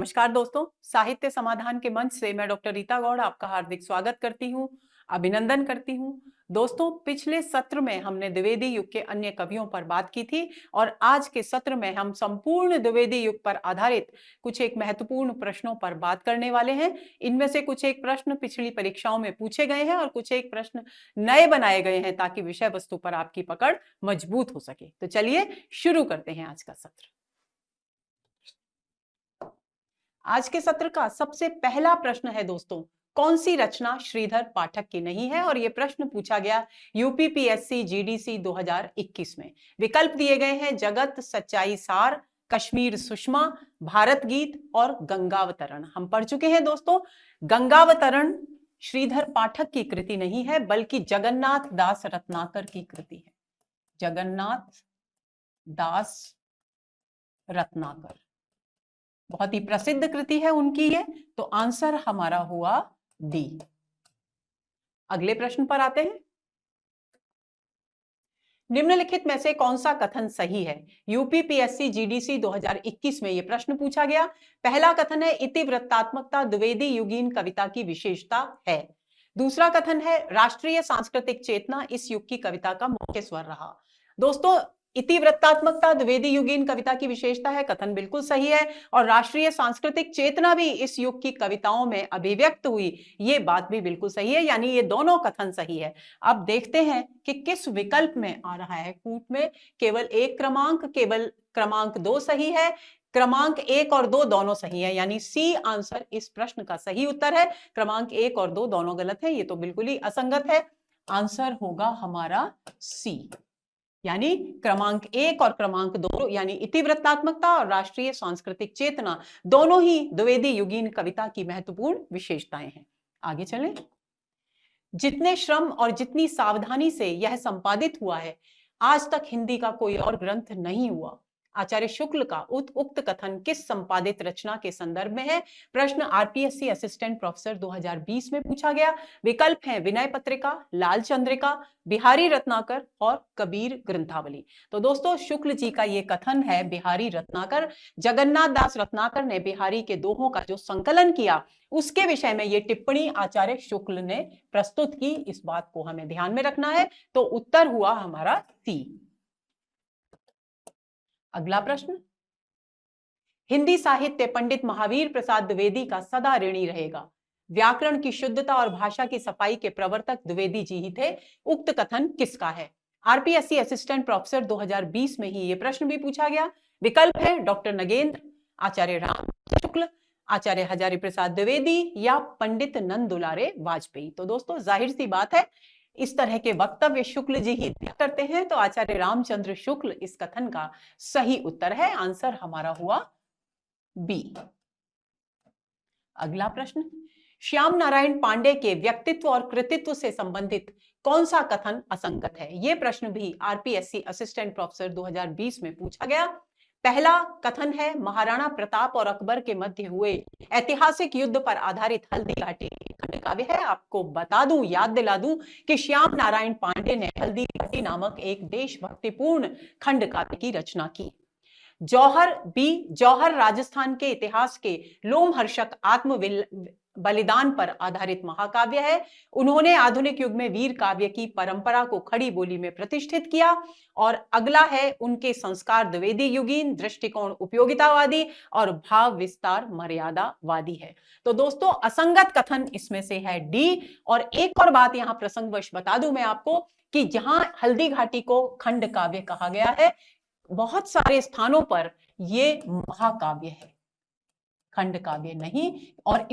नमस्कार दोस्तों, साहित्य समाधान के मंच से मैं डॉक्टर रीता गौड़ आपका हार्दिक स्वागत करती हूं, अभिनंदन करती हूं। दोस्तों, पिछले सत्र में हमने द्विवेदी युग के अन्य कवियों पर बात की थी और आज के सत्र में हम संपूर्ण द्विवेदी युग पर आधारित कुछ एक महत्वपूर्ण प्रश्नों पर बात करने वाले हैं। इनमें से कुछ एक प्रश्न पिछली परीक्षाओं में पूछे गए हैं और कुछ एक प्रश्न नए बनाए गए हैं ताकि विषय वस्तु पर आपकी पकड़ मजबूत हो सके। तो चलिए शुरू करते हैं आज का सत्र। आज के सत्र का सबसे पहला प्रश्न है दोस्तों, कौन सी रचना श्रीधर पाठक की नहीं है? और यह प्रश्न पूछा गया यूपीपीएससी जीडीसी 2021 में। विकल्प दिए गए हैं जगत, सच्चाई सार, कश्मीर सुषमा, भारत गीत और गंगावतरण। हम पढ़ चुके हैं दोस्तों, गंगावतरण श्रीधर पाठक की कृति नहीं है बल्कि जगन्नाथ दास रत्नाकर की कृति है। जगन्नाथ दास रत्नाकर, बहुत ही प्रसिद्ध कृति है उनकी ये। तो आंसर हमारा हुआ डी। अगले प्रश्न पर आते हैं। निम्नलिखित में से कौन सा कथन सही है? यूपीपीएससी जीडीसी 2021 में यह प्रश्न पूछा गया। पहला कथन है इतिवृत्तात्मकता द्विवेदी युगीन कविता की विशेषता है। दूसरा कथन है राष्ट्रीय सांस्कृतिक चेतना इस युग की कविता का मुख्य स्वर रहा। दोस्तों, इतिवृत्तात्मकता द्विवेदी युगीन कविता की विशेषता है, कथन बिल्कुल सही है। और राष्ट्रीय सांस्कृतिक चेतना भी इस युग की कविताओं में अभिव्यक्त हुई, ये बात भी बिल्कुल सही है, यानी ये दोनों कथन सही है। अब देखते हैं कि किस विकल्प में आ रहा है कूट में। केवल एक क्रमांक, केवल क्रमांक 2 सही है, क्रमांक 1 और 2 दोनों सही है, यानी सी आंसर इस प्रश्न का सही उत्तर है। क्रमांक 1 और 2 दोनों गलत है, ये तो बिल्कुल ही असंगत है। आंसर होगा हमारा सी, यानी क्रमांक 1 और क्रमांक 2 यानी इतिवृत्तात्मकता और राष्ट्रीय सांस्कृतिक चेतना दोनों ही द्विवेदी युगीन कविता की महत्वपूर्ण विशेषताएं हैं। आगे चलें। जितने श्रम और जितनी सावधानी से यह संपादित हुआ है, आज तक हिंदी का कोई और ग्रंथ नहीं हुआ। आचार्य शुक्ल का उक्त कथन किस संपादित रचना के संदर्भ में है? प्रश्न आरपीएससी असिस्टेंट प्रोफेसर 2020 में पूछा गया। विकल्प हैं विनय पत्रिका, लाल चंद्रिका, बिहारी रत्नाकर और कबीर ग्रंथावली। तो दोस्तों, शुक्ल जी का ये कथन है बिहारी रत्नाकर। जगन्नाथ दास रत्नाकर ने बिहारी के दोहों का जो संकलन किया, उसके विषय में ये टिप्पणी आचार्य शुक्ल ने प्रस्तुत की। इस बात को हमें ध्यान में रखना है। तो उत्तर हुआ हमारा सी। अगला प्रश्न, हिंदी साहित्य पंडित महावीर प्रसाद द्विवेदी का सदा ऋणी रहेगा। व्याकरण की शुद्धता और भाषा की सफाई के प्रवर्तक द्विवेदी जी ही थे। उक्त कथन किसका है? आरपीएससी असिस्टेंट प्रोफेसर 2020 में ही यह प्रश्न भी पूछा गया। विकल्प है डॉक्टर नगेंद्र, आचार्य राम शुक्ल, आचार्य हजारी प्रसाद द्विवेदी या पंडित नंद दुलारे वाजपेयी। तो दोस्तों, जाहिर सी बात है, इस तरह के वक्तव्य शुक्ल जी ही करते हैं, तो आचार्य रामचंद्र शुक्ल इस कथन का सही उत्तर है। आंसर हमारा हुआ बी। अगला प्रश्न, श्याम नारायण पांडे के व्यक्तित्व और कृतित्व से संबंधित कौन सा कथन असंगत है? यह प्रश्न भी आरपीएससी असिस्टेंट प्रोफेसर 2020 में पूछा गया। पहला कथन है महाराणा प्रताप और अकबर के मध्य हुए ऐतिहासिक युद्ध पर आधारित हल्दी घाटी खंड काव्य है। आपको बता दूं, याद दिला दूं कि श्याम नारायण पांडे ने हल्दी घाटी नामक एक देशभक्तिपूर्ण खंड काव्य की रचना की। जौहर राजस्थान के इतिहास के लोमहर्षक आत्म बलिदान पर आधारित महाकाव्य है। उन्होंने आधुनिक युग में वीर काव्य की परंपरा को खड़ी बोली में प्रतिष्ठित किया। और अगला है उनके संस्कार द्विवेदी युगीन, दृष्टिकोण उपयोगितावादी और भाव विस्तार मर्यादावादी है। तो दोस्तों, असंगत कथन इसमें से है डी। और एक और बात यहां प्रसंगवश बता दूं मैं आपको कि जहां हल्दी घाटी को खंड काव्य कहा गया है, बहुत सारे स्थानों पर यह महाकाव्य है, खंड काव्य नहीं। और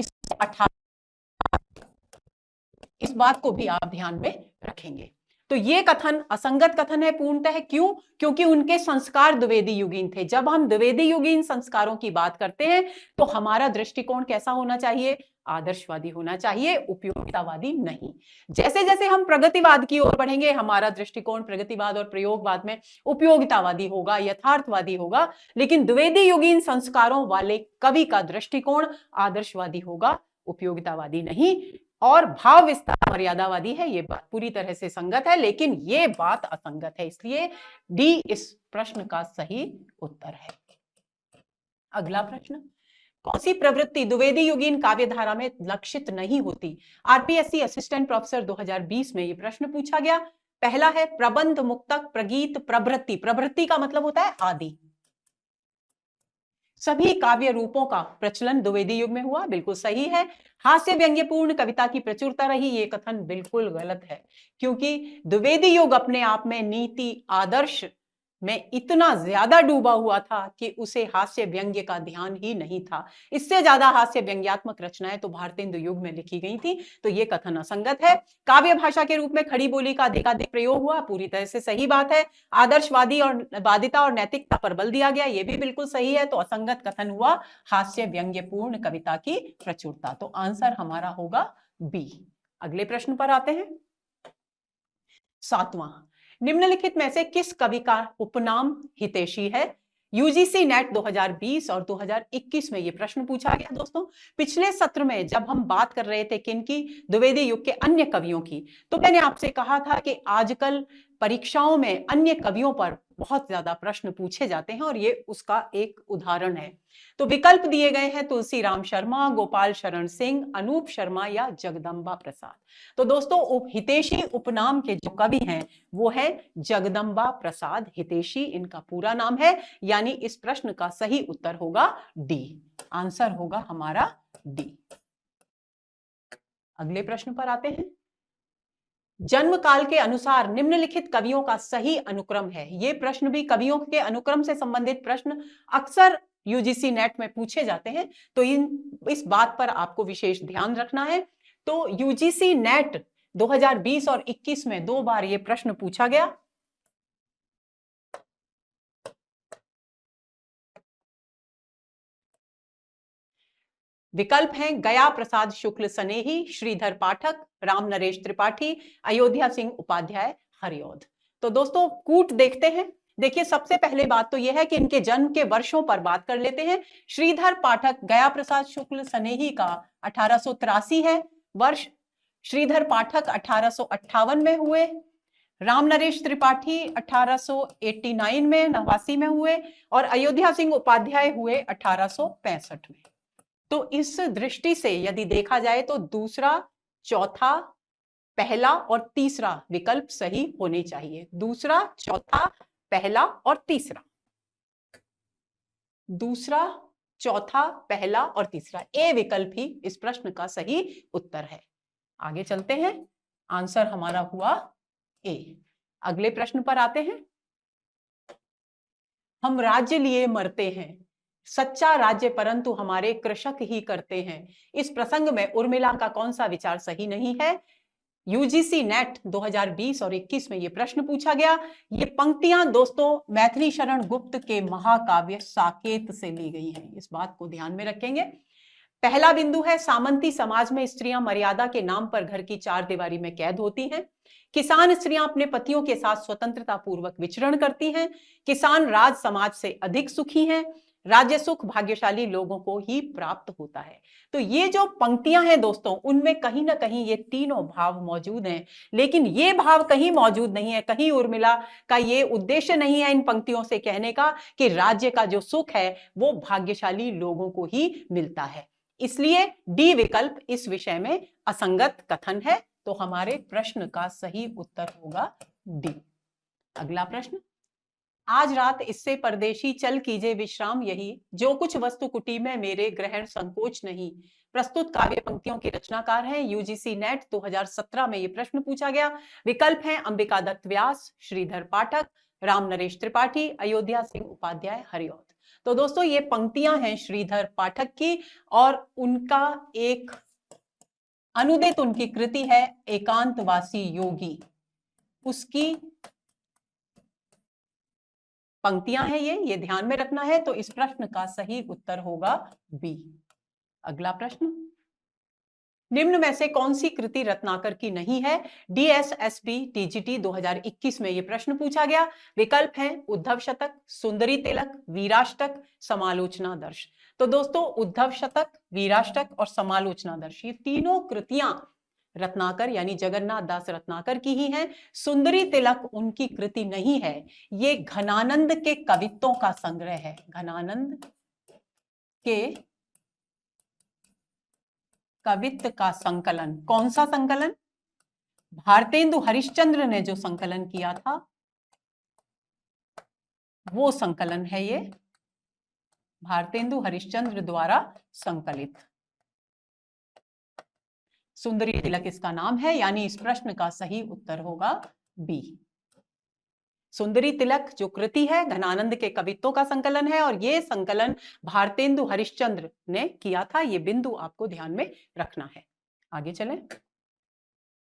इस बात को भी आप ध्यान में रखेंगे। तो यह कथन असंगत कथन है पूर्णतः। क्यों? क्योंकि उनके संस्कार द्विवेदी युगीन थे। जब हम द्विवेदी युगीन संस्कारों की बात करते हैं तो हमारा दृष्टिकोण कैसा होना चाहिए? आदर्शवादी होना चाहिए, उपयोगितावादी नहीं। जैसे जैसे हम प्रगतिवाद की ओर बढ़ेंगे, हमारा दृष्टिकोण प्रगतिवाद और प्रयोगवाद में उपयोगितावादी होगा, यथार्थवादी होगा। लेकिन द्विवेदी युगीन संस्कारों वाले कवि का दृष्टिकोण आदर्शवादी होगा, उपयोगितावादी नहीं। और भाव विस्तार मर्यादावादी है। यह बात पूरी तरह से संगत है, लेकिन यह बात असंगत है, इसलिए डी इस प्रश्न का सही उत्तर है। अगला प्रश्न, कौन सी प्रवृत्ति द्विवेदी युगीन काव्यधारा में लक्षित नहीं होती? आरपीएससी असिस्टेंट प्रोफेसर 2020 में यह प्रश्न पूछा गया। पहला है प्रबंध, मुक्तक, प्रगीत, प्रवृत्ति। प्रवृत्ति का मतलब होता है आदि। सभी काव्य रूपों का प्रचलन द्विवेदी युग में हुआ, बिल्कुल सही है। हास्य व्यंग्यपूर्ण कविता की प्रचुरता रही, ये कथन बिल्कुल गलत है, क्योंकि द्विवेदी युग अपने आप में नीति आदर्श में इतना ज्यादा डूबा हुआ था कि उसे हास्य व्यंग्य का ध्यान ही नहीं था। इससे ज्यादा हास्य व्यंग्यात्मक रचनाएं तो भारतेंदु युग में लिखी गई थी, तो ये कथन असंगत है। काव्य भाषा के रूप में खड़ी बोली का अधिकाधिक प्रयोग हुआ, पूरी तरह से सही बात है। आदर्शवादी और वादिता और नैतिकता पर बल दिया गया, ये भी बिल्कुल सही है। तो असंगत कथन हुआ हास्य व्यंग्यपूर्ण कविता की प्रचुरता। तो आंसर हमारा होगा बी। अगले प्रश्न पर आते हैं। 7वां, निम्नलिखित में से किस कवि का उपनाम हितैषी है? यूजीसी नेट 2020 और 2021 में यह प्रश्न पूछा गया। दोस्तों, पिछले सत्र में जब हम बात कर रहे थे किनकी, द्विवेदी युग के अन्य कवियों की, तो मैंने आपसे कहा था कि आजकल परीक्षाओं में अन्य कवियों पर बहुत ज्यादा प्रश्न पूछे जाते हैं और ये उसका एक उदाहरण है। तो विकल्प दिए गए हैं तुलसीराम शर्मा, गोपाल शरण सिंह, अनूप शर्मा या जगदम्बा प्रसाद। तो दोस्तों, हितैषी उपनाम के जो कवि हैं वो है जगदम्बा प्रसाद हितैषी, इनका पूरा नाम है। यानी इस प्रश्न का सही उत्तर होगा डी। आंसर होगा हमारा डी। अगले प्रश्न पर आते हैं। जन्म काल के अनुसार निम्नलिखित कवियों का सही अनुक्रम है। ये प्रश्न भी कवियों के अनुक्रम से संबंधित प्रश्न अक्सर यूजीसी नेट में पूछे जाते हैं, तो इस बात पर आपको विशेष ध्यान रखना है। तो यूजीसी नेट 2020 और 21 में 2 बार यह प्रश्न पूछा गया। विकल्प हैं गया प्रसाद शुक्ल सनेही, श्रीधर पाठक, राम नरेश त्रिपाठी, अयोध्या सिंह उपाध्याय हरिऔध। तो दोस्तों, कूट देखते हैं। देखिए, सबसे पहले बात तो यह है कि इनके जन्म के वर्षों पर बात कर लेते हैं। श्रीधर पाठक गया प्रसाद शुक्ल सनेही का 1883 है वर्ष। श्रीधर पाठक 1858 में हुए। राम नरेश त्रिपाठी 1889 में 89 में हुए और अयोध्या सिंह उपाध्याय हुए 1865 में। तो इस दृष्टि से यदि देखा जाए तो दूसरा, चौथा, पहला और तीसरा विकल्प सही होने चाहिए। दूसरा, चौथा, पहला और तीसरा। दूसरा, चौथा, पहला और तीसरा, ए विकल्प ही इस प्रश्न का सही उत्तर है। आगे चलते हैं। आंसर हमारा हुआ ए। अगले प्रश्न पर आते हैं। हम राज्य लिए मरते हैं, सच्चा राज्य परंतु हमारे कृषक ही करते हैं। इस प्रसंग में उर्मिला का कौन सा विचार सही नहीं है? यूजीसी नेट 2020 और 21 में यह प्रश्न पूछा गया। ये पंक्तियां दोस्तों मैथिली शरण गुप्त के महाकाव्य साकेत से ली गई हैं, इस बात को ध्यान में रखेंगे। पहला बिंदु है सामंती समाज में स्त्रियां मर्यादा के नाम पर घर की चार दीवारी में कैद होती हैं। किसान स्त्रियां अपने पतियों के साथ स्वतंत्रता पूर्वक विचरण करती हैं। किसान राज समाज से अधिक सुखी हैं। राज्य सुख भाग्यशाली लोगों को ही प्राप्त होता है। तो ये जो पंक्तियां हैं दोस्तों, उनमें कहीं ना कहीं ये तीनों भाव मौजूद हैं, लेकिन ये भाव कहीं मौजूद नहीं है। कहीं उर्मिला का ये उद्देश्य नहीं है इन पंक्तियों से कहने का कि राज्य का जो सुख है वो भाग्यशाली लोगों को ही मिलता है। इसलिए डी विकल्प इस विषय में असंगत कथन है। तो हमारे प्रश्न का सही उत्तर होगा डी। अगला प्रश्न। आज रात इससे परदेशी चल कीजे विश्राम यही, जो कुछ वस्तु कुटी में मेरे ग्रहण संकोच नहीं। प्रस्तुत काव्य पंक्तियों के रचनाकार हैं। यूजीसी नेट 2017 में यह प्रश्न पूछा गया। विकल्प हैं अंबिका दत्त व्यास, श्रीधर पाठक, राम नरेश त्रिपाठी, अयोध्या सिंह उपाध्याय हरिऔध। तो दोस्तों, ये पंक्तियां हैं श्रीधर पाठक की और उनका एक अनुदित उनकी कृति है एकांतवासी योगी, उसकी पंक्तियां हैं ये ध्यान में रखना है। तो इस प्रश्न का सही उत्तर होगा बी। अगला प्रश्न। निम्न में से कौन सी कृति रत्नाकर की नहीं है? डीएसएसपी टीजीटी 2021 में यह प्रश्न पूछा गया। विकल्प हैं उद्धव शतक, सुंदरी तिलक, वीराष्टक, समालोचना दर्श। तो दोस्तों, उद्धव शतक, वीराष्टक और समालोचना दर्श, ये तीनों कृतियां रत्नाकर यानी जगन्नाथ दास रत्नाकर की ही हैं। सुंदरी तिलक उनकी कृति नहीं है, ये घनानंद के कवित्वों का संग्रह है। घनानंद के कवित्व का संकलन। कौन सा संकलन? भारतेंदु हरिश्चंद्र ने जो संकलन किया था वो संकलन है ये, भारतेंदु हरिश्चंद्र द्वारा संकलित। सुंदरी तिलक इसका नाम है, यानी इस प्रश्न का सही उत्तर होगा बी। सुंदरी तिलक जो कृति है घनानंद के कवित्वों का संकलन है और ये संकलन भारतेंदु हरिश्चंद्र ने किया था। ये बिंदु आपको ध्यान में रखना है। आगे चलें।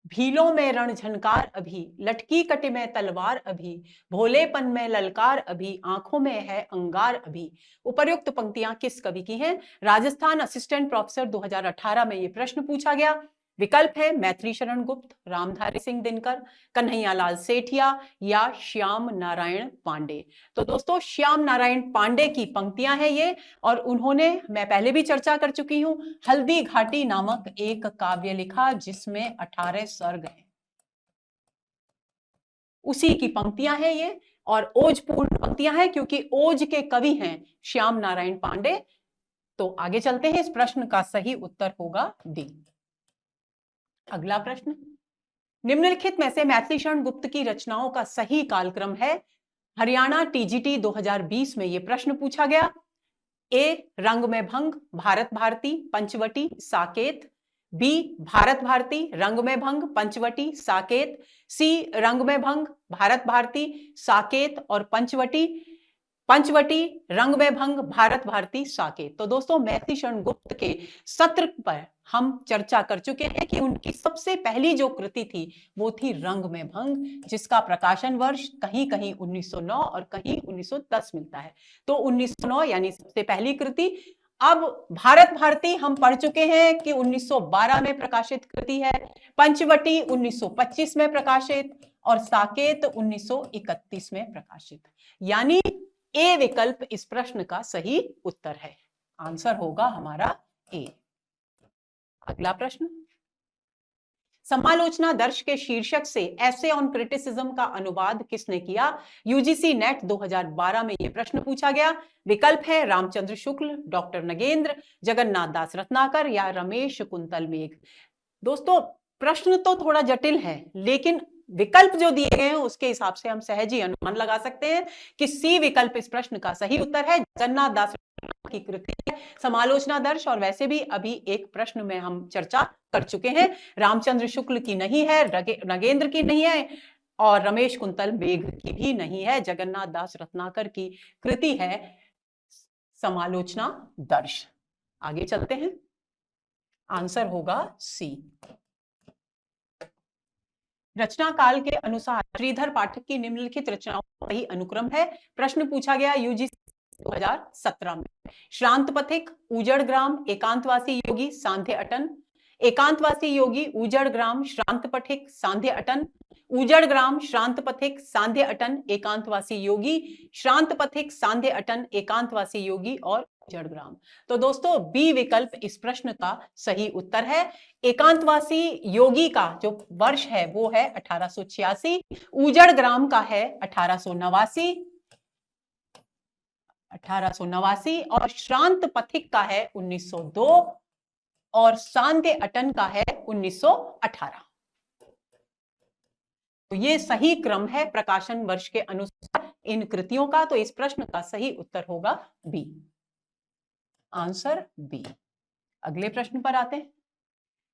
भीलों में रण झनकार अभी, लटकी कटे में तलवार अभी, भोलेपन में ललकार अभी, आंखों में है अंगार अभी। उपर्युक्त पंक्तियां किस कवि की हैं? राजस्थान असिस्टेंट प्रोफेसर 2018 में ये प्रश्न पूछा गया। विकल्प है मैत्री शरण गुप्त, रामधारी सिंह दिनकर, कन्हैयालाल सेठिया या श्याम नारायण पांडे। तो दोस्तों श्याम नारायण पांडे की पंक्तियां हैं ये, और उन्होंने, मैं पहले भी चर्चा कर चुकी हूं, हल्दी घाटी नामक एक काव्य लिखा जिसमें 18 सर्ग हैं। उसी की पंक्तियां हैं ये, और ओजपूर्ण पंक्तियां हैं क्योंकि ओज के कवि हैं श्याम नारायण पांडे। तो आगे चलते हैं। इस प्रश्न का सही उत्तर होगा डी। अगला प्रश्न, निम्नलिखित में से मैथिली शरण गुप्त की रचनाओं का सही कालक्रम है? हरियाणा टीजीटी 2020 में यह प्रश्न पूछा गया। ए रंग में भंग, भारत भारती, पंचवटी, साकेत। बी भारत भारती, रंग में भंग, पंचवटी, साकेत। सी रंग में भंग, भारत भारती, साकेत और पंचवटी, पंचवटी, रंग में भंग, भारत भारती, साकेत। तो दोस्तों मैथिली शरण गुप्त के सत्र पर हम चर्चा कर चुके हैं कि उनकी सबसे पहली जो कृति थी वो थी रंग में भंग, जिसका प्रकाशन वर्ष कहीं कहीं 1909 और कहीं 1910 मिलता है। तो 1909 यानी सबसे पहली कृति। अब भारत भारती हम पढ़ चुके हैं कि 1912 में प्रकाशित कृति है, पंचवटी 1925 में प्रकाशित और साकेत 1931 में प्रकाशित। यानी ए विकल्प इस प्रश्न का सही उत्तर है। आंसर होगा हमारा ए। अगला प्रश्न, समालोचना दर्श के शीर्षक से एसे ऑन क्रिटिसिज्म का अनुवाद किसने किया? यूजीसी नेट 2012 में यह प्रश्न पूछा गया। विकल्प है रामचंद्र शुक्ल, डॉक्टर नगेंद्र, जगन्नाथ दास रत्नाकर या रमेश कुंतल मेघ। दोस्तों प्रश्न तो थोड़ा जटिल है, लेकिन विकल्प जो दिए गए हैं उसके हिसाब से हम सहज ही अनुमान लगा सकते हैं कि सी विकल्प इस प्रश्न का सही उत्तर है। जगन्नाथ दास की कृति है समालोचना दर्श, और वैसे भी अभी एक प्रश्न में हम चर्चा कर चुके हैं, रामचंद्र शुक्ल की नहीं है, नगेंद्र की नहीं है और रमेश कुंतल मेघ की भी नहीं है। जगन्नाथ दास रत्नाकर की कृति है समालोचना दर्श। आगे चलते हैं। आंसर होगा सी। रचना काल के अनुसार श्रीधर पाठक की निम्नलिखित रचनाओं का सही अनुक्रम है। प्रश्न पूछा गया यूजीसी 2017 में। श्रांत पथिक, उजड़ ग्राम, एकांतवासी योगी, सांध्य अटन। एकांतवासी योगी, उजड़ ग्राम, श्रांत पथिक, सांध्य अटन। उजड़ ग्राम, श्रांत पथिक, सांध्य अटन, एकांतवासी योगी, श्रांत पथिक, सांध्य अटन, एकांतवासी योगी और उजड़ ग्राम। तो दोस्तों बी विकल्प इस प्रश्न का सही उत्तर है। एकांतवासी योगी का जो वर्ष है वो है 1886, उजड़ ग्राम का है 1889 और श्रांत पथिक का है 1902 और सांध्य अटन का है 1918। तो ये सही क्रम है प्रकाशन वर्ष के अनुसार इन कृतियों का। तो इस प्रश्न का सही उत्तर होगा बी। Answer B. अगले प्रश्न पर आते हैं।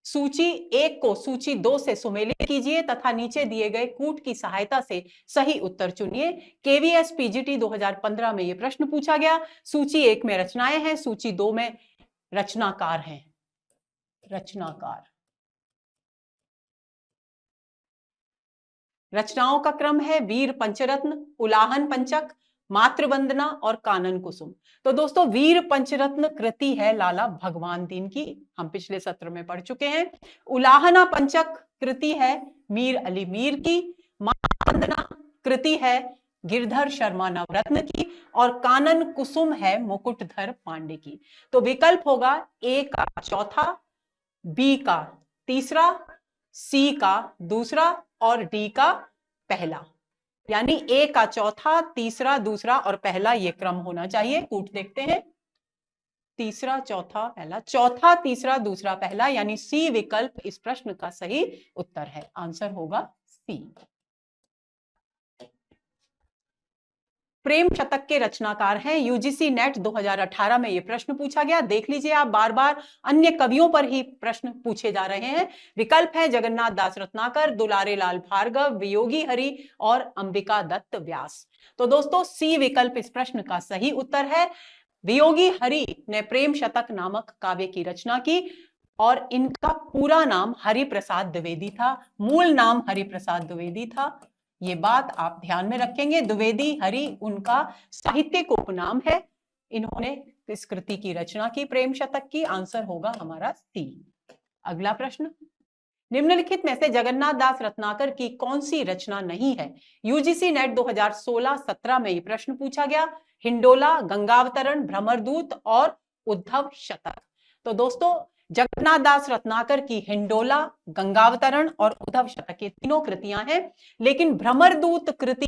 सूची 1 को सूची 2 से सुमेलित कीजिए तथा नीचे दिए गए कूट की सहायता से सही उत्तर चुनिए। केवीएस पीजीटी 2015 में यह प्रश्न पूछा गया। सूची 1 में रचनाएं हैं, सूची 2 में रचनाकार हैं। रचनाकार, रचनाओं का क्रम है वीर पंचरत्न, उलाहन पंचक, मातृवंदना और कानन कुसुम। तो दोस्तों वीर पंचरत्न कृति है लाला भगवान दीन की, हम पिछले सत्र में पढ़ चुके हैं। उलाहना पंचक कृति है मीर अली मीर की। मातृवंदना कृति है गिरधर शर्मा नवरत्न की और कानन कुसुम है मुकुटधर पांडे की। तो विकल्प होगा ए का चौथा, बी का तीसरा, सी का दूसरा और डी का पहला। यानी ए का चौथा, तीसरा, दूसरा और पहला ये क्रम होना चाहिए। कूट देखते हैं। तीसरा चौथा पहला, चौथा तीसरा दूसरा पहला, यानी सी विकल्प इस प्रश्न का सही उत्तर है। आंसर होगा सी। प्रेम शतक के रचनाकार हैं, यूजीसी नेट 2018 में यह प्रश्न पूछा गया। देख लीजिए आप, बार बार अन्य कवियों पर ही प्रश्न पूछे जा रहे हैं। विकल्प है जगन्नाथ दास रत्नाकर, दुलारे लाल भार्गव, वियोगी हरि और अंबिका दत्त व्यास। तो दोस्तों सी विकल्प इस प्रश्न का सही उत्तर है। वियोगी हरि ने प्रेम शतक नामक काव्य की रचना की और इनका पूरा नाम हरिप्रसाद द्विवेदी था, मूल नाम हरिप्रसाद द्विवेदी था। ये बात आप ध्यान में रखेंगे। द्विवेदी हरि उनका साहित्यिक उपनाम है। इन्होंने इस कृति की रचना की, प्रेम शतक की। आंसर होगा हमारा सी। अगला प्रश्न, निम्नलिखित में से जगन्नाथ दास रत्नाकर की कौन सी रचना नहीं है? यूजीसी नेट 2016-17 में यह प्रश्न पूछा गया। हिंडोला, गंगावतरण, भ्रमरदूत और उद्धव शतक। तो दोस्तों जगन्नाथ दास रत्नाकर की हिंडोला, गंगावतरण और उद्धव शतक ये तीनों कृतियां हैं, लेकिन भ्रमरदूत कृति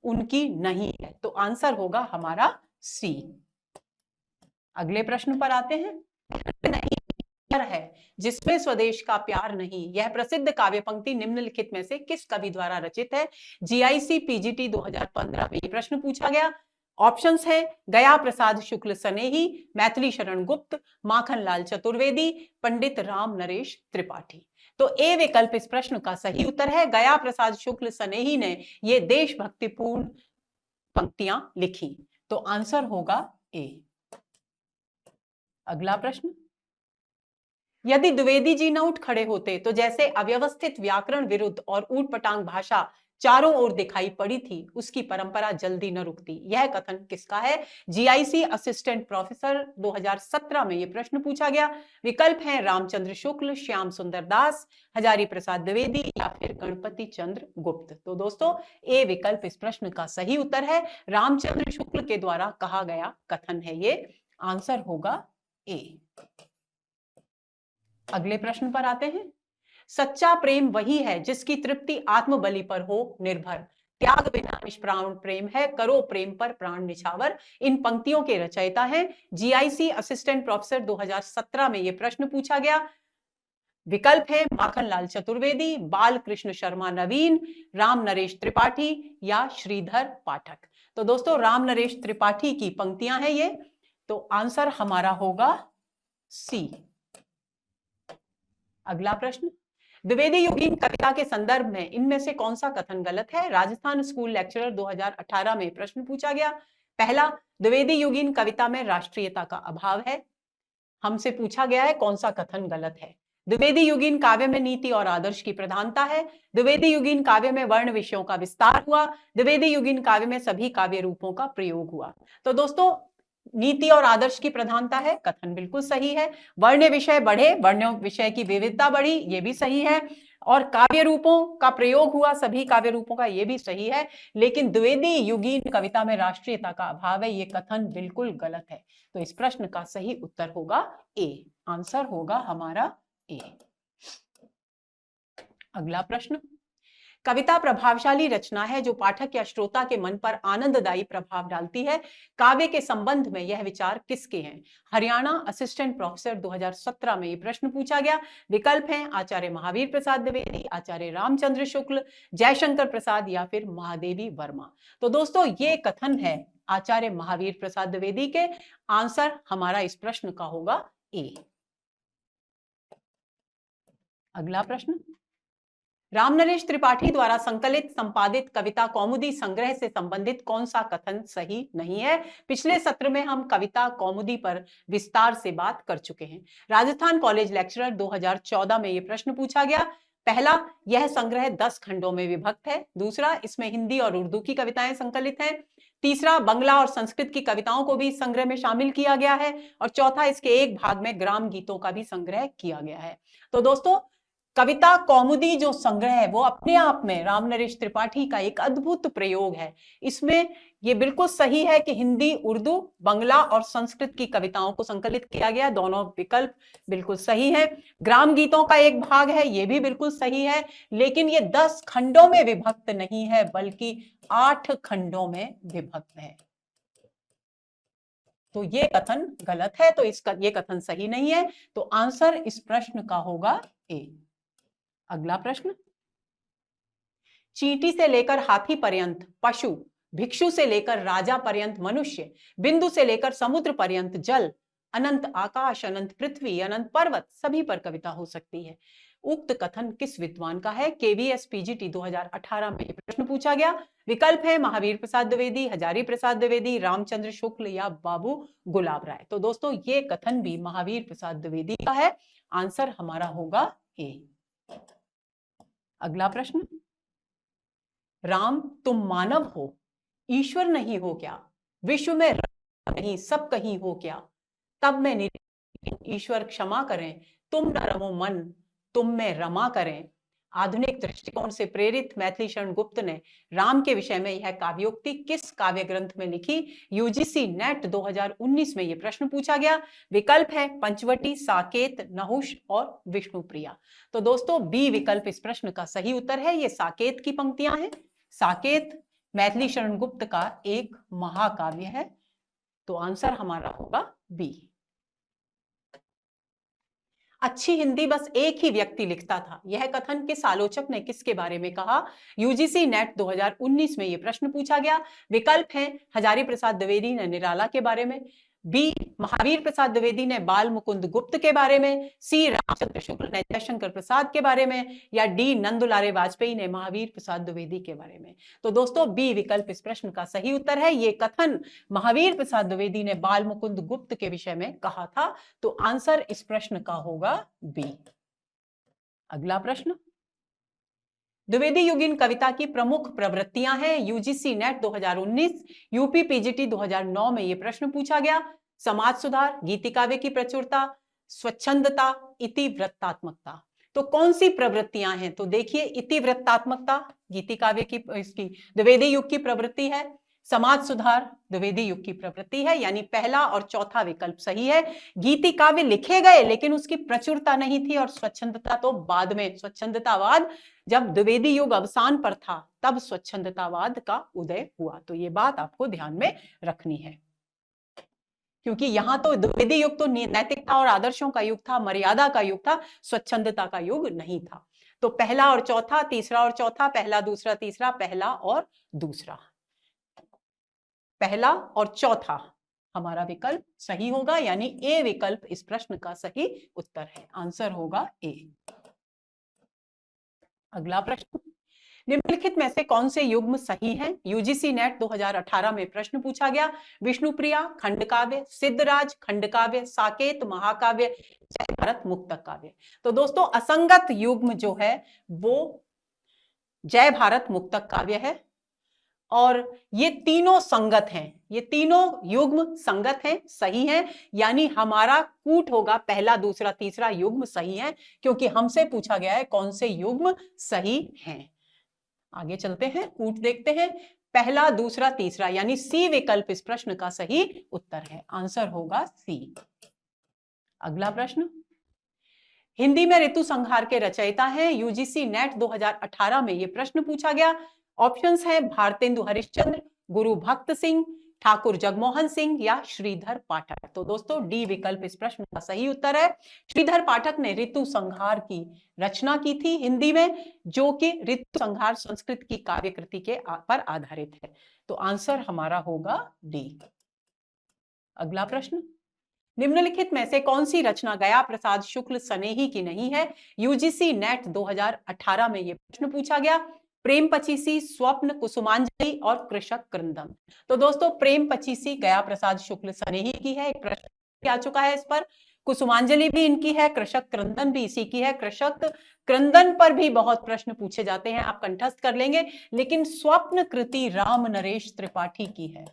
उनकी नहीं है। तो आंसर होगा हमारा सी। अगले प्रश्न पर आते हैं। नहीं है जिसमें स्वदेश का प्यार नहीं, यह प्रसिद्ध काव्य पंक्ति निम्नलिखित में से किस कवि द्वारा रचित है? जीआईसी पीजीटी 2015 में यह प्रश्न पूछा गया। ऑप्शंस है गया प्रसाद शुक्ल सनेही, मैथिली शरण गुप्त, माखन लाल चतुर्वेदी, पंडित राम नरेश त्रिपाठी। तो ए विकल्प इस प्रश्न का सही उत्तर है। गया प्रसाद शुक्ल सनेही ने ये देशभक्तिपूर्ण पंक्तियां लिखी। तो आंसर होगा ए। अगला प्रश्न, यदि द्विवेदी जी न उठ खड़े होते तो जैसे अव्यवस्थित व्याकरण विरुद्ध और ऊटपटांग भाषा चारों ओर दिखाई पड़ी थी, उसकी परंपरा जल्दी न रुकती। यह कथन किसका है? जीआईसी असिस्टेंट प्रोफेसर 2017 में यह प्रश्न पूछा गया। विकल्प हैं रामचंद्र शुक्ल, श्याम सुंदर दास, हजारी प्रसाद द्विवेदी या फिर गणपति चंद्र गुप्त। तो दोस्तों ए विकल्प इस प्रश्न का सही उत्तर है। रामचंद्र शुक्ल के द्वारा कहा गया कथन है ये। आंसर होगा ए। अगले प्रश्न पर आते हैं। सच्चा प्रेम वही है जिसकी तृप्ति आत्मबलि पर हो निर्भर, त्याग बिना निष्प्राण प्रेम है, करो प्रेम पर प्राण निछावर। इन पंक्तियों के रचयिता हैं जीआईसी असिस्टेंट प्रोफेसर 2017 में यह प्रश्न पूछा गया। विकल्प है माखन लाल चतुर्वेदी, बाल कृष्ण शर्मा नवीन, राम नरेश त्रिपाठी या श्रीधर पाठक। तो दोस्तों राम नरेश त्रिपाठी की पंक्तियां हैं ये। तो आंसर हमारा होगा सी। अगला प्रश्न, द्विवेदी युगीन कविता के संदर्भ में इनमें से कौन सा कथन गलत है? राजस्थान स्कूल लेक्चरर 2018 में प्रश्न पूछा गया। पहला, द्विवेदी युगीन कविता में राष्ट्रीयता का अभाव है। हमसे पूछा गया है कौन सा कथन गलत है। द्विवेदी युगीन काव्य में नीति और आदर्श की प्रधानता है। द्विवेदी युगीन काव्य में वर्ण विषयों का विस्तार हुआ। द्विवेदी युगीन काव्य में सभी काव्य रूपों का प्रयोग हुआ। तो दोस्तों नीति और आदर्श की प्रधानता है, कथन बिल्कुल सही है। वर्ण विषय बढ़े, वर्ण विषय की विविधता बढ़ी, ये भी सही है। और काव्य रूपों का प्रयोग हुआ, सभी काव्य रूपों का, ये भी सही है। लेकिन द्विवेदी युगीन कविता में राष्ट्रीयता का अभाव है, ये कथन बिल्कुल गलत है। तो इस प्रश्न का सही उत्तर होगा ए। आंसर होगा हमारा ए। अगला प्रश्न, कविता प्रभावशाली रचना है जो पाठक या श्रोता के मन पर आनंददायी प्रभाव डालती है। काव्य के संबंध में यह विचार किसके हैं? हरियाणा असिस्टेंट प्रोफेसर 2017 में यह प्रश्न पूछा गया। विकल्प हैं आचार्य महावीर प्रसाद द्विवेदी, आचार्य रामचंद्र शुक्ल, जयशंकर प्रसाद या फिर महादेवी वर्मा। तो दोस्तों ये कथन है आचार्य महावीर प्रसाद द्विवेदी के। आंसर हमारा इस प्रश्न का होगा ए। अगला प्रश्न, राम नरेश त्रिपाठी द्वारा संकलित संपादित कविता कौमुदी संग्रह से संबंधित कौन सा कथन सही नहीं है? पिछले सत्र में हम कविता कौमुदी पर विस्तार से बात कर चुके हैं। राजस्थान कॉलेज लेक्चरर 2014 में यह प्रश्न पूछा गया। पहला, यह संग्रह 10 खंडों में विभक्त है। दूसरा, इसमें हिंदी और उर्दू की कविताएं संकलित हैं। तीसरा, बंगला और संस्कृत की कविताओं को भी इस संग्रह में शामिल किया गया है। और चौथा, इसके एक भाग में ग्राम गीतों का भी संग्रह किया गया है। तो दोस्तों कविता कौमुदी जो संग्रह है वो अपने आप में राम नरेश त्रिपाठी का एक अद्भुत प्रयोग है। इसमें ये बिल्कुल सही है कि हिंदी, उर्दू, बंगला और संस्कृत की कविताओं को संकलित किया गया। दोनों विकल्प बिल्कुल सही है। ग्राम गीतों का एक भाग है, ये भी बिल्कुल सही है। लेकिन ये 10 खंडों में विभक्त नहीं है, बल्कि 8 खंडों में विभक्त है। तो ये कथन गलत है, तो ये कथन सही नहीं है। तो आंसर इस प्रश्न का होगा ए। अगला प्रश्न, चींटी से लेकर हाथी पर्यंत पशु, भिक्षु से लेकर राजा पर्यंत मनुष्य, बिंदु से लेकर समुद्र पर्यंत जल, अनंत आकाश, अनंत पृथ्वी, अनंत पर्वत, सभी पर कविता हो सकती है। उक्त कथन किस विद्वान का है? केवीएस पीजीटी 2018 में प्रश्न पूछा गया। विकल्प है महावीर प्रसाद द्विवेदी, हजारी प्रसाद द्विवेदी, रामचंद्र शुक्ल या बाबू गुलाब राय। तो दोस्तों ये कथन भी महावीर प्रसाद द्विवेदी का है। आंसर हमारा होगा ए। अगला प्रश्न, राम तुम मानव हो, ईश्वर नहीं हो क्या? विश्व में नहीं सब कहीं हो क्या? तब मैं ईश्वर क्षमा करें, तुम न रमो मन, तुम में रमा करें। आधुनिक दृष्टिकोण से प्रेरित मैथिली शरण गुप्त ने राम के विषय में यह काव्योक्ति किस काव्य ग्रंथ में लिखी? यूजीसी नेट 2019 में यह प्रश्न पूछा गया। विकल्प है पंचवटी, साकेत, नहुष और विष्णुप्रिया। तो दोस्तों बी विकल्प इस प्रश्न का सही उत्तर है। ये साकेत की पंक्तियां हैं। साकेत मैथिली शरण गुप्त का एक महाकाव्य है। तो आंसर हमारा होगा बी। अच्छी हिंदी बस एक ही व्यक्ति लिखता था, यह कथन किस आलोचक ने किसके बारे में कहा? यूजीसी नेट 2019 में यह प्रश्न पूछा गया। विकल्प हैं हजारी प्रसाद द्विवेदी ने निराला के बारे में, बी महावीर प्रसाद द्विवेदी ने बाल मुकुंद गुप्त के बारे में, सी रामचंद्र शुक्ल ने जयशंकर प्रसाद के बारे में, या डी नंदुलारे वाजपेयी ने महावीर प्रसाद द्विवेदी के बारे में। तो दोस्तों बी विकल्प इस प्रश्न का सही उत्तर है। ये कथन महावीर प्रसाद द्विवेदी ने बाल मुकुंद गुप्त के विषय में कहा था। तो आंसर इस प्रश्न का होगा बी। अगला प्रश्न, द्विवेदी युगीन कविता की प्रमुख प्रवृत्तियां हैं। यूजीसी नेट 2019, यूपी पीजीटी 2009 में यह प्रश्न पूछा गया। समाज सुधार, गीति काव्य की प्रचुरता, स्वच्छंदता, इतिवृत्तात्मकता। तो कौन सी प्रवृत्तियां हैं? तो देखिए, इतिवृत्तात्मकता गीति काव्य की, इसकी द्विवेदी युग की प्रवृत्ति है। समाज सुधार द्विवेदी युग की प्रवृत्ति है, यानी पहला और चौथा विकल्प सही है। गीति काव्य लिखे गए लेकिन उसकी प्रचुरता नहीं थी, और स्वच्छंदता तो बाद में, स्वच्छंदतावाद जब द्विवेदी युग अवसान पर था तब स्वच्छंदतावाद का उदय हुआ। तो ये बात आपको ध्यान में रखनी है, क्योंकि यहां तो द्विवेदी युग तो नैतिकता और आदर्शों का युग था, मर्यादा का युग था, स्वच्छंदता का युग नहीं था। तो पहला और चौथा, तीसरा और चौथा, पहला दूसरा तीसरा, पहला और दूसरा, पहला और चौथा हमारा विकल्प सही होगा, यानी ए विकल्प इस प्रश्न का सही उत्तर है। आंसर होगा ए। अगला प्रश्न, निम्नलिखित में से कौन से युग्म सही हैं? यूजीसी नेट 2018 में प्रश्न पूछा गया। विष्णुप्रिया खंडकाव्य, सिद्धराज खंडकाव्य, साकेत महाकाव्य, जय भारत मुक्तक काव्य। तो दोस्तों असंगत युग्म जो है वो जय भारत मुक्तक काव्य है, और ये तीनों संगत हैं, ये तीनों युग्म संगत हैं, सही हैं, यानी हमारा कूट होगा पहला दूसरा तीसरा युग्म सही है, क्योंकि हमसे पूछा गया है कौन से युग्म सही हैं। आगे चलते हैं, कूट देखते हैं। पहला दूसरा तीसरा, यानी सी विकल्प इस प्रश्न का सही उत्तर है। आंसर होगा सी। अगला प्रश्न, हिंदी में ऋतु संहार के रचयिता हैं। यूजीसी नेट 2018 में यह प्रश्न पूछा गया। ऑप्शंस हैं भारतेंदु हरिश्चंद्र, गुरु भक्त सिंह, ठाकुर जगमोहन सिंह या श्रीधर पाठक। तो दोस्तों डी विकल्प इस प्रश्न का सही उत्तर है। श्रीधर पाठक ने ऋतु संहार की रचना की थी हिंदी में, जो कि ऋतु संहार संस्कृत की काव्य कृति के पर आधारित है। तो आंसर हमारा होगा डी। अगला प्रश्न, निम्नलिखित में से कौन सी रचना गया प्रसाद शुक्ल सनेही की नहीं है? यूजीसी नेट 2018 में यह प्रश्न पूछा गया। प्रेम पचीसी, स्वप्न, कुसुमांजलि और कृषक क्रंदन। तो दोस्तों प्रेम पचीसी गया प्रसाद शुक्ल सनेही की है, एक प्रश्न आ चुका है इस पर। कुसुमांजलि भी इनकी है, कृषक क्रंदन भी इसी की है। कृषक क्रंदन पर भी बहुत प्रश्न पूछे जाते हैं, आप कंठस्थ कर लेंगे, लेकिन स्वप्न कृति राम नरेश त्रिपाठी की है।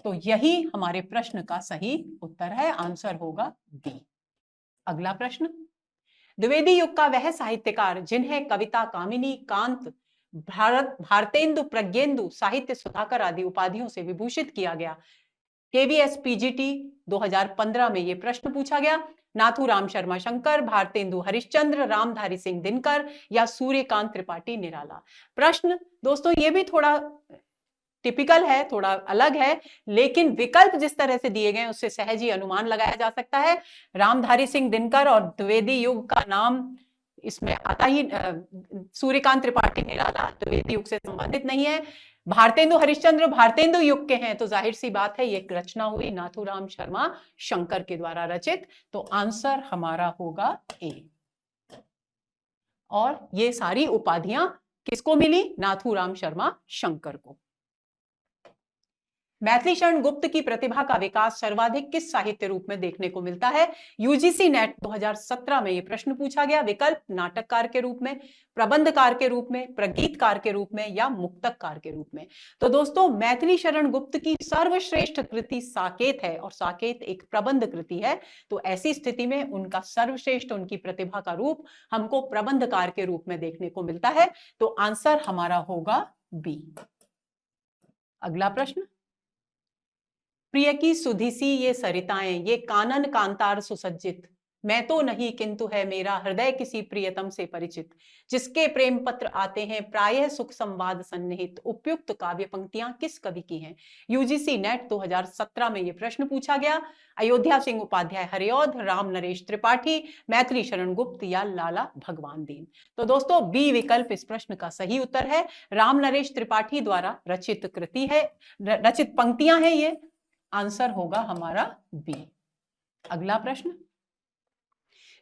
तो यही हमारे प्रश्न का सही उत्तर है। आंसर होगा डी। अगला प्रश्न, द्विवेदी युग का वह साहित्यकार जिन्हें कविता कामिनी, कांत, भारतेंदु, प्रज्ञेंदु, साहित्य सुधाकर आदि उपाधियों से विभूषित किया गया। केवीएस पीजीटी 2015 में यह प्रश्न पूछा गया। नाथूराम शर्मा शंकर, भारतेंदु हरिश्चंद्र, रामधारी सिंह दिनकर या सूर्यकांत त्रिपाठी निराला। प्रश्न दोस्तों ये भी थोड़ा टिपिकल है, थोड़ा अलग है, लेकिन विकल्प जिस तरह से दिए गए उससे सहज ही अनुमान लगाया जा सकता है। रामधारी सिंह दिनकर और द्विवेदी युग का नाम इसमें आता ही, सूर्यकांत त्रिपाठी निराला द्विवेदी युग से संबंधित नहीं है। भारतेंदु हरिश्चंद्र भारतेंदु युग के हैं, तो जाहिर सी बात है ये रचना हुई नाथूराम शर्मा शंकर के द्वारा रचित। तो आंसर हमारा होगा ए। और ये सारी उपाधियां किसको मिली? नाथूराम शर्मा शंकर को। मैथिली शरण गुप्त की प्रतिभा का विकास सर्वाधिक किस साहित्य रूप में देखने को मिलता है? यूजीसी नेट 2017 में यह प्रश्न पूछा गया। विकल्प नाटककार के रूप में, प्रबंधकार के रूप में, प्रगीतकार के रूप में या मुक्तककार के रूप में। तो दोस्तों मैथिली शरण गुप्त की सर्वश्रेष्ठ कृति साकेत है और साकेत एक प्रबंध कृति है। तो ऐसी स्थिति में उनका सर्वश्रेष्ठ, उनकी प्रतिभा का रूप हमको प्रबंधकार के रूप में देखने को मिलता है। तो आंसर हमारा होगा बी। अगला प्रश्न, प्रिय की सुधिसी ये सरिताएं, ये कानन कांतार सुसज्जित, मैं तो नहीं किंतु है मेरा हृदय किसी प्रियतम से परिचित, जिसके प्रेम पत्र आते हैं प्रायः सुख संवाद सन्निहित, उपयुक्त काव्य पंक्तियां किस कवि की हैं? यूजीसी नेट 2017 में यह प्रश्न पूछा गया। अयोध्या सिंह उपाध्याय हरिऔध, राम नरेश त्रिपाठी, मैथिली शरण गुप्त या लाला भगवान दीन। तो दोस्तों बी विकल्प इस प्रश्न का सही उत्तर है। राम नरेश त्रिपाठी द्वारा रचित कृति है, रचित पंक्तियां हैं ये। आंसर होगा हमारा बी। अगला प्रश्न,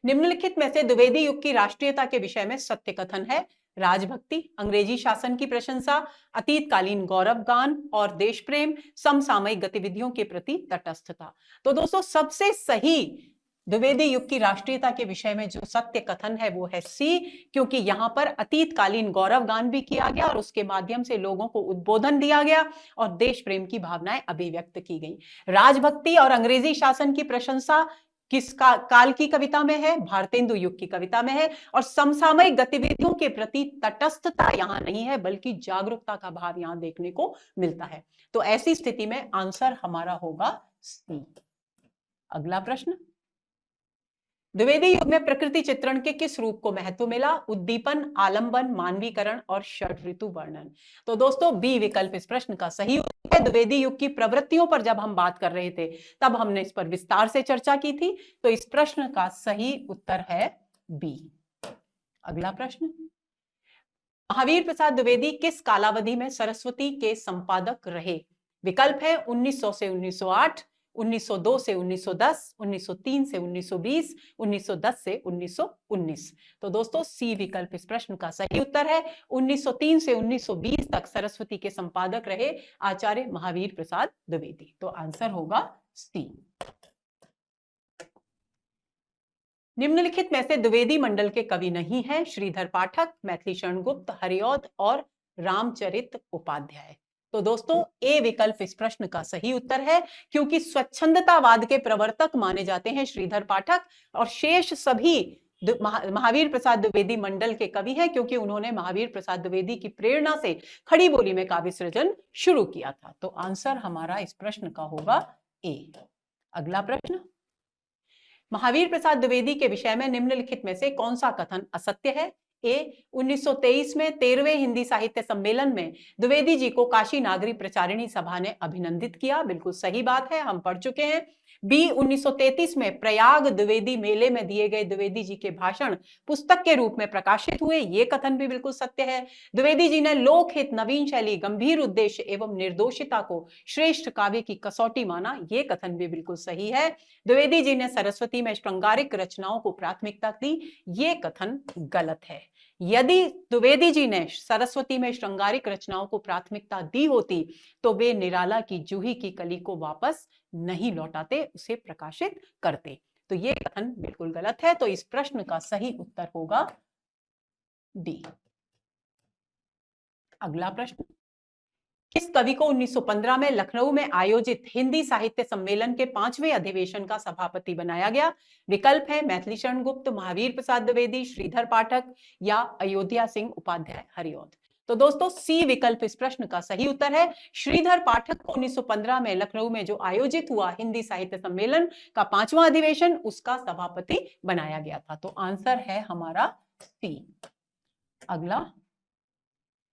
निम्नलिखित में से द्विवेदी युग की राष्ट्रीयता के विषय में सत्य कथन है? राजभक्ति, अंग्रेजी शासन की प्रशंसा, अतीतकालीन गौरव गान और देश प्रेम, समसामयिक गतिविधियों के प्रति तटस्थता। तो दोस्तों सबसे सही द्विवेदी युग की राष्ट्रीयता के विषय में जो सत्य कथन है वो है सी, क्योंकि यहां पर अतीतकालीन गौरव गान भी किया गया और उसके माध्यम से लोगों को उद्बोधन दिया गया और देश प्रेम की भावनाएं अभिव्यक्त की गई। राजभक्ति और अंग्रेजी शासन की प्रशंसा किस काल की कविता में है? भारतेंदु युग की कविता में है। और समसामयिक गतिविधियों के प्रति तटस्थता यहां नहीं है, बल्कि जागरूकता का भाव यहां देखने को मिलता है। तो ऐसी स्थिति में आंसर हमारा होगा सी। अगला प्रश्न, द्विवेदी युग में प्रकृति चित्रण के किस रूप को महत्व मिला? उद्दीपन, आलंबन, मानवीकरण और षड ऋतु वर्णन। तो दोस्तों बी विकल्प इस प्रश्न का सही उत्तर है। द्विवेदी युग की प्रवृत्तियों पर जब हम बात कर रहे थे तब हमने इस पर विस्तार से चर्चा की थी। तो इस प्रश्न का सही उत्तर है बी। अगला प्रश्न, महावीर प्रसाद द्विवेदी किस कालावधि में सरस्वती के संपादक रहे? विकल्प है 1900 से 1908, 1902 से 1910, 1903 से 1920, 1910 से 1919। तो दोस्तों सी विकल्प इस प्रश्न का सही उत्तर है। 1903 से 1920 तक सरस्वती के संपादक रहे आचार्य महावीर प्रसाद द्विवेदी। तो आंसर होगा सी। निम्नलिखित में से द्विवेदी मंडल के कवि नहीं है? श्रीधर पाठक, मैथिली शरण गुप्त, हरिऔध और रामचरित उपाध्याय। तो दोस्तों ए विकल्प इस प्रश्न का सही उत्तर है, क्योंकि स्वच्छंदतावाद के प्रवर्तक माने जाते हैं श्रीधर पाठक और शेष सभी महावीर प्रसाद द्विवेदी मंडल के कवि हैं, क्योंकि उन्होंने महावीर प्रसाद द्विवेदी की प्रेरणा से खड़ी बोली में काव्य सृजन शुरू किया था। तो आंसर हमारा इस प्रश्न का होगा ए। अगला प्रश्न, महावीर प्रसाद द्विवेदी के विषय में निम्नलिखित में से कौन सा कथन असत्य है? ए 1923 में 13वें हिंदी साहित्य सम्मेलन में द्विवेदी जी को काशी नागरी प्रचारिणी सभा ने अभिनंदित किया। बिल्कुल सही बात है, हम पढ़ चुके हैं। बी 1933 में प्रयाग द्विवेदी मेले में दिए गए द्विवेदी जी के भाषण पुस्तक के रूप में प्रकाशित हुए, ये कथन भी बिल्कुल सत्य है। द्विवेदी जी ने लोकहित, नवीन शैली, गंभीर उद्देश्य एवं निर्दोषिता को श्रेष्ठ काव्य की कसौटी माना, ये कथन भी बिल्कुल सही है। द्विवेदी जी ने सरस्वती में श्रृंगारिक रचनाओं को प्राथमिकता दी, ये कथन गलत है। यदि द्विवेदी जी ने सरस्वती में श्रृंगारिक रचनाओं को प्राथमिकता दी होती तो वे निराला की जूही की कली को वापस नहीं लौटाते, उसे प्रकाशित करते। तो ये कथन बिल्कुल गलत है। तो इस प्रश्न का सही उत्तर होगा डी। अगला प्रश्न, किस कवि को 1915 में लखनऊ में आयोजित हिंदी साहित्य सम्मेलन के 5वें अधिवेशन का सभापति बनाया गया? विकल्प है मैथिली शरण गुप्त, महावीर प्रसाद द्विवेदी, श्रीधर पाठक या अयोध्या सिंह उपाध्याय हरिऔध। तो दोस्तों सी विकल्प इस प्रश्न का सही उत्तर है। श्रीधर पाठक को 1915 में लखनऊ में जो आयोजित हुआ हिंदी साहित्य सम्मेलन का 5वां अधिवेशन, उसका सभापति बनाया गया था। तो आंसर है हमारा सी। अगला,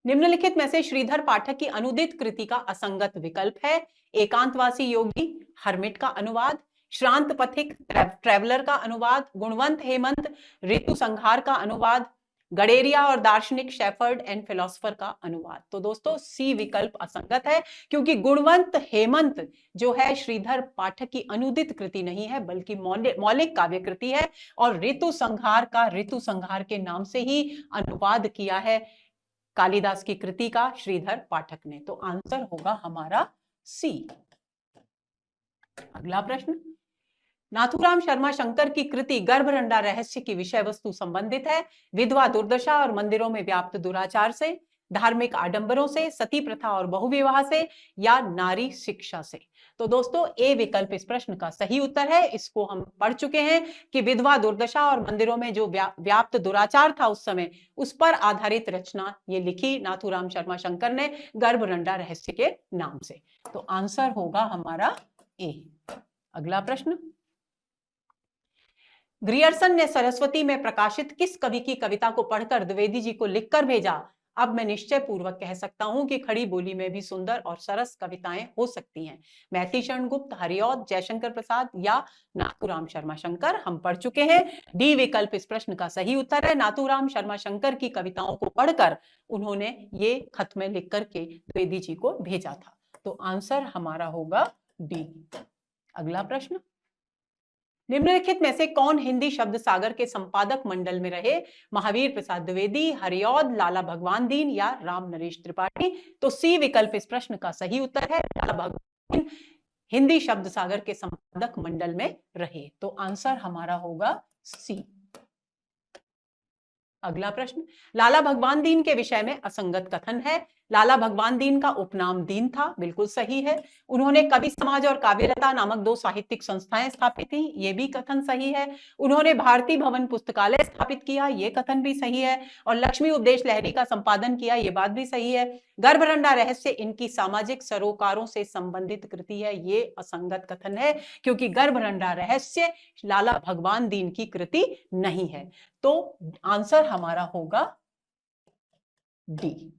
निम्नलिखित में से श्रीधर पाठक की अनुदित कृति का असंगत विकल्प है। एकांतवासी योगी, हर्मिट का अनुवाद, श्रांत पथिक ट्रेवलर का अनुवाद, गुणवंत हेमंत ऋतु संहार का अनुवाद, गडेरिया और दार्शनिक शेफर्ड एंड फिलोसफर का अनुवाद। तो दोस्तों सी विकल्प असंगत है, क्योंकि गुणवंत हेमंत जो है श्रीधर पाठक की अनुदित कृति नहीं है, बल्कि मौलिक काव्य कृति है। और ऋतु संहार के नाम से ही अनुवाद किया है कालिदास की कृति का श्रीधर पाठक ने। तो आंसर होगा हमारा सी। अगला प्रश्न, नाथूराम शर्मा शंकर की कृति गर्भरंडा रहस्य की विषय वस्तु संबंधित है। विधवा दुर्दशा और मंदिरों में व्याप्त दुराचार से, धार्मिक आडंबरों से, सती प्रथा और बहुविवाह से, या नारी शिक्षा से। तो दोस्तों ए विकल्प इस प्रश्न का सही उत्तर है। इसको हम पढ़ चुके हैं कि विधवा दुर्दशा और मंदिरों में जो व्याप्त दुराचार था उस समय, उस पर आधारित रचना ये लिखी नाथूराम शर्मा शंकर ने गर्भरंडा रहस्य के नाम से। तो आंसर होगा हमारा ए। अगला प्रश्न, ग्रियर्सन ने सरस्वती में प्रकाशित किस कवि की कविता को पढ़कर द्विवेदी जी को लिखकर भेजा? अब मैं निश्चय पूर्वक कह सकता हूं कि खड़ी बोली में भी सुंदर और सरस कविताएं हो सकती हैं। मैथिली शरण गुप्त, हरिऔध, जयशंकर प्रसाद या नाथूराम शर्मा शंकर। हम पढ़ चुके हैं। डी विकल्प इस प्रश्न का सही उत्तर है। नाथूराम शर्मा शंकर की कविताओं को पढ़कर उन्होंने ये खत में लिख करके द्विवेदी जी को भेजा था। तो आंसर हमारा होगा डी। अगला प्रश्न, निम्नलिखित में से कौन हिंदी शब्द सागर के संपादक मंडल में रहे? महावीर प्रसाद द्विवेदी, हरिऔध, लाला भगवान दीन या राम नरेश त्रिपाठी। तो सी विकल्प इस प्रश्न का सही उत्तर है। लाला भगवान दीन हिंदी शब्द सागर के संपादक मंडल में रहे। तो आंसर हमारा होगा सी। अगला प्रश्न, लाला भगवान दीन के विषय में असंगत कथन है। लाला भगवान दीन का उपनाम दीन था, बिल्कुल सही है। उन्होंने कवि समाज और काव्यलता नामक 2 साहित्यिक संस्थाएं स्थापित की, ये भी कथन सही है। उन्होंने भारती भवन पुस्तकालय स्थापित किया, ये कथन भी सही है। और लक्ष्मी उपदेश लहरी का संपादन किया, ये बात भी सही है। गर्भरंडा रहस्य इनकी सामाजिक सरोकारों से संबंधित कृति है, ये असंगत कथन है, क्योंकि गर्भरंडा रहस्य लाला भगवान दीन की कृति नहीं है। तो आंसर हमारा होगा डी।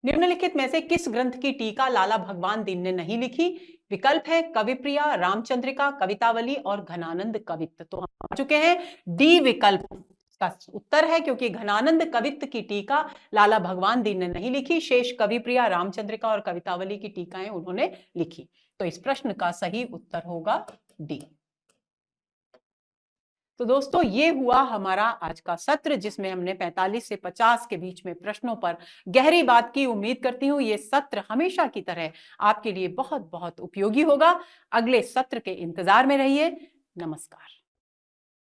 निम्नलिखित में से किस ग्रंथ की टीका लाला भगवान दीन ने नहीं लिखी? विकल्प है कविप्रिया, रामचंद्रिका, कवितावली और घनानंद कवित्त। तो हम आ चुके हैं डी विकल्प का उत्तर है, क्योंकि घनानंद कवित्त की टीका लाला भगवान दीन ने नहीं लिखी। शेष कविप्रिया, रामचंद्रिका और कवितावली की टीकाएं उन्होंने लिखी। तो इस प्रश्न का सही उत्तर होगा डी। तो दोस्तों ये हुआ हमारा आज का सत्र, जिसमें हमने 45 से 50 के बीच में प्रश्नों पर गहरी बात की। उम्मीद करती हूँ ये सत्र हमेशा की तरह आपके लिए बहुत बहुत उपयोगी होगा। अगले सत्र के इंतजार में रहिए। नमस्कार।